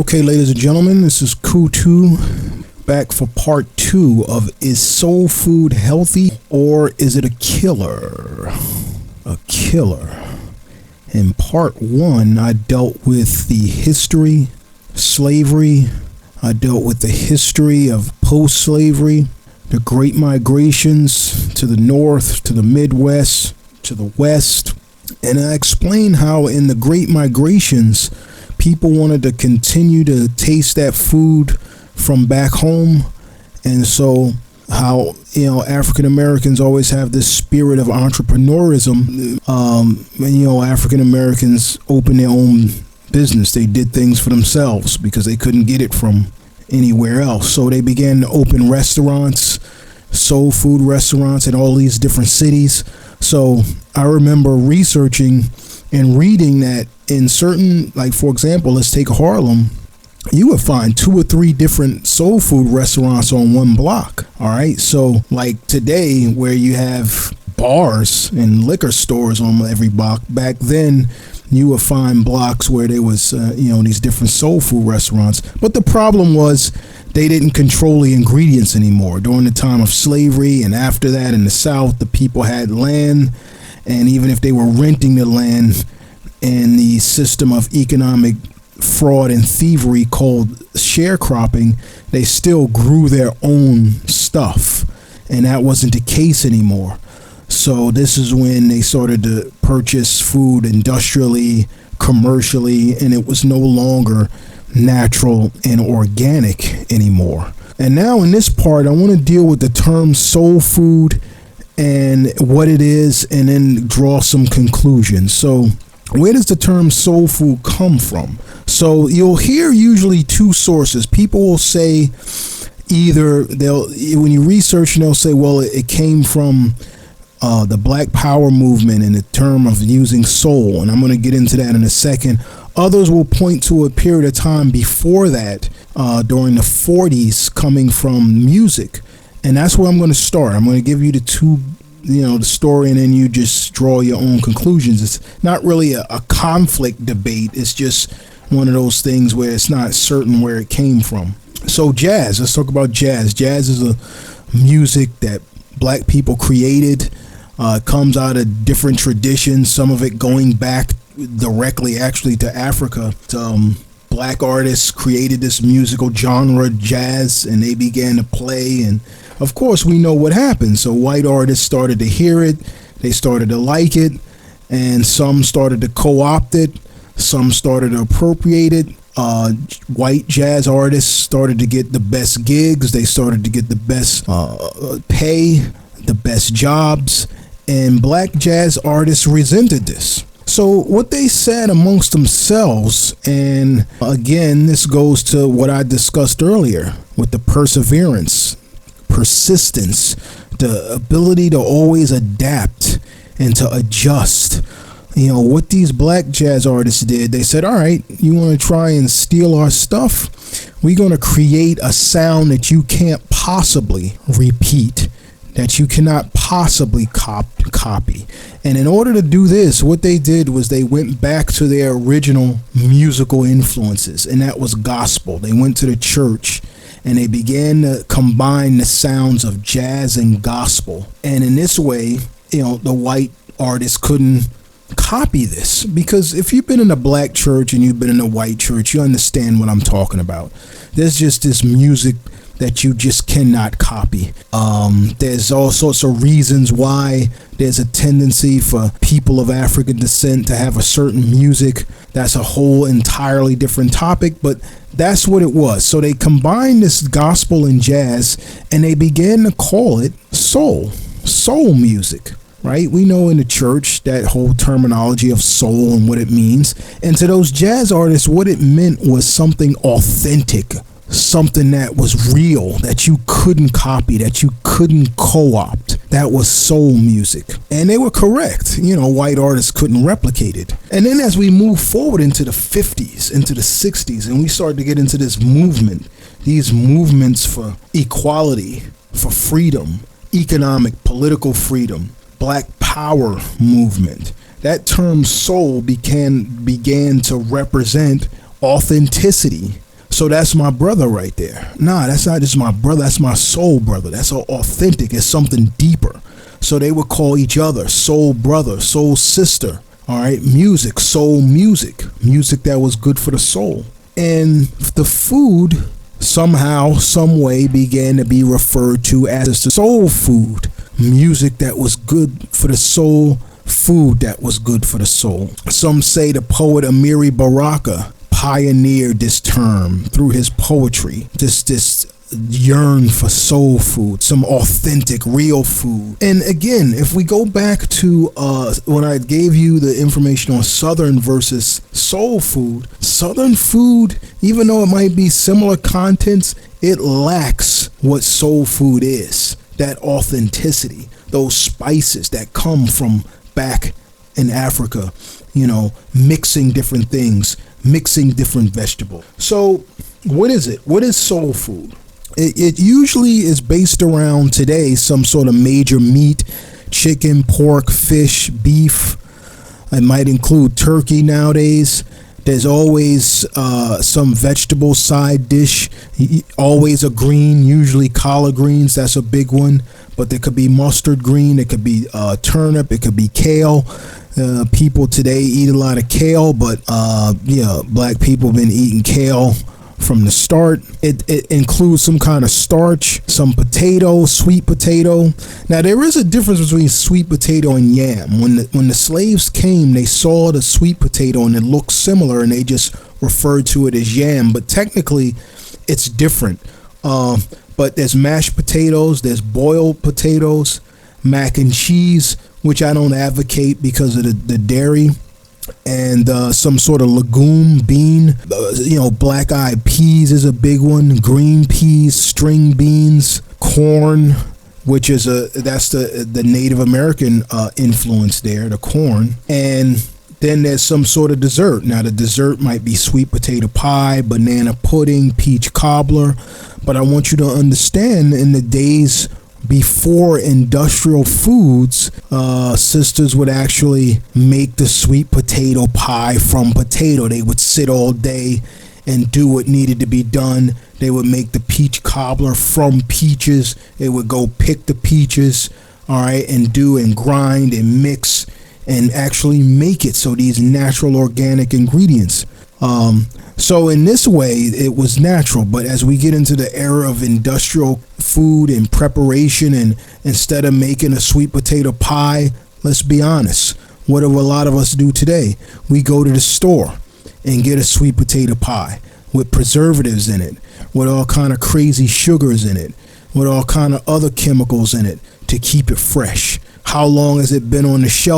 Okay, ladies and gentlemen, this is Kutu back for part 2 of Is Soul Food Healthy or Is It a Killer? A killer. In part 1, I dealt with the history, slavery. I dealt with the history of post-slavery, the great migrations to the north, to the Midwest, to the West. And I explained how in the great migrations, people wanted to continue to taste that food from back home. And so how, African Americans always have this spirit of entrepreneurism. African Americans opened their own business. They did things for themselves because they couldn't get it from anywhere else. So they began to open restaurants, soul food restaurants in all these different cities. So I remember researching and reading that in certain, like for example, let's take Harlem, you would find 2 or 3 different soul food restaurants on one block. All right. So like today where you have bars and liquor stores on every block, back then you would find blocks where there was, these different soul food restaurants. But the problem was they didn't control the ingredients anymore. During the time of slavery and after that in the South, the people had land. And even if they were renting the land in the system of economic fraud and thievery called sharecropping, they still grew their own stuff. And that wasn't the case anymore. So this is when they started to purchase food industrially, commercially, and it was no longer natural and organic anymore. And now in this part, I want to deal with the term soul food and what it is, and then draw some conclusions. So where does the term soul food come from? So you'll hear usually 2 sources. People will say either when you research, and they'll say, well, it came from the Black Power movement and the term of using soul. And I'm going to get into that in a second. Others will point to a period of time before that, during the 40s, coming from music. And that's where I'm going to start. I'm going to give you the story, and then you just draw your own conclusions. It's not really a conflict debate. It's just one of those things where it's not certain where it came from. So jazz, let's talk about jazz. Jazz is a music that black people created. It comes out of different traditions, some of it going back directly actually to Africa. Black artists created this musical genre, jazz, and they began to play. And of course, we know what happened. So white artists started to hear it. They started to like it. And some started to co-opt it. Some started to appropriate it. White jazz artists started to get the best gigs. They started to get the best pay, the best jobs. And black jazz artists resented this. So what they said amongst themselves, and again, this goes to what I discussed earlier with the perseverance, persistence, the ability to always adapt and to adjust. What these black jazz artists did, they said, all right, you want to try and steal our stuff? We're going to create a sound that you can't possibly repeat, that you cannot possibly copy. And in order to do this, what they did was they went back to their original musical influences, and that was gospel. They went to the church and they began to combine the sounds of jazz and gospel. And in this way, the white artists couldn't copy this, because if you've been in a black church and you've been in a white church, you understand what I'm talking about. There's just this music that you just cannot copy. There's all sorts of reasons why there's a tendency for people of African descent to have a certain music. That's a whole entirely different topic, but that's what it was. So they combined this gospel and jazz, and they began to call it soul music. Right? We know in the church that whole terminology of soul and what it means. And to those jazz artists, what it meant was something authentic, something that was real, that you couldn't copy, that you couldn't co-opt. That was soul music. And they were correct. White artists couldn't replicate it. And then as we move forward into the 50s, into the 60s, and we start to get into this movement, these movements for equality, for freedom, economic, political freedom, Black Power movement. That term soul began to represent authenticity, So that's my brother right there. Nah, that's not just my brother. That's my soul brother. That's authentic. It's something deeper. So they would call each other soul brother, soul sister. All right. Music, soul music, music that was good for the soul. And the food somehow, some way began to be referred to as the soul food. Music that was good for the soul, food that was good for the soul. Some say the poet Amiri Baraka pioneered this term through his poetry. This yearn for soul food, some authentic, real food. And again, if we go back to when I gave you the information on Southern versus soul food, Southern food, even though it might be similar contents, it lacks what soul food is. That authenticity, those spices that come from back in Africa, mixing different things, mixing different vegetables. So what is it? What is soul food? It usually is based around today some sort of major meat, chicken, pork, fish, beef. It might include turkey nowadays. There's always some vegetable side dish, always a green, usually collard greens. That's a big one. But there could be mustard green. It could be turnip. It could be kale. People today eat a lot of kale, but black people have been eating kale from the start. It includes some kind of starch, some potato, sweet potato. Now there is a difference between sweet potato and yam. When the slaves came, they saw the sweet potato and it looked similar, and they just referred to it as yam. But technically, it's different. But there's mashed potatoes, there's boiled potatoes, mac and cheese, which I don't advocate because of the dairy. And some sort of legume, bean, black-eyed peas is a big one. Green peas, string beans, corn, which is that's the Native American influence there, the corn. And then there's some sort of dessert. Now the dessert might be sweet potato pie, banana pudding, peach cobbler. But I want you to understand, in the days before industrial foods, sisters would actually make the sweet potato pie from potato. They would sit all day and do what needed to be done. They would make the peach cobbler from peaches. They would go pick the peaches, all right, and grind and mix and actually make it. So these natural organic ingredients. So in this way, it was natural. But as we get into the era of industrial food and preparation, and instead of making a sweet potato pie, let's be honest, what do a lot of us do today? We go to the store and get a sweet potato pie with preservatives in it, with all kind of crazy sugars in it, with all kind of other chemicals in it to keep it fresh. How long has it been on the shelf?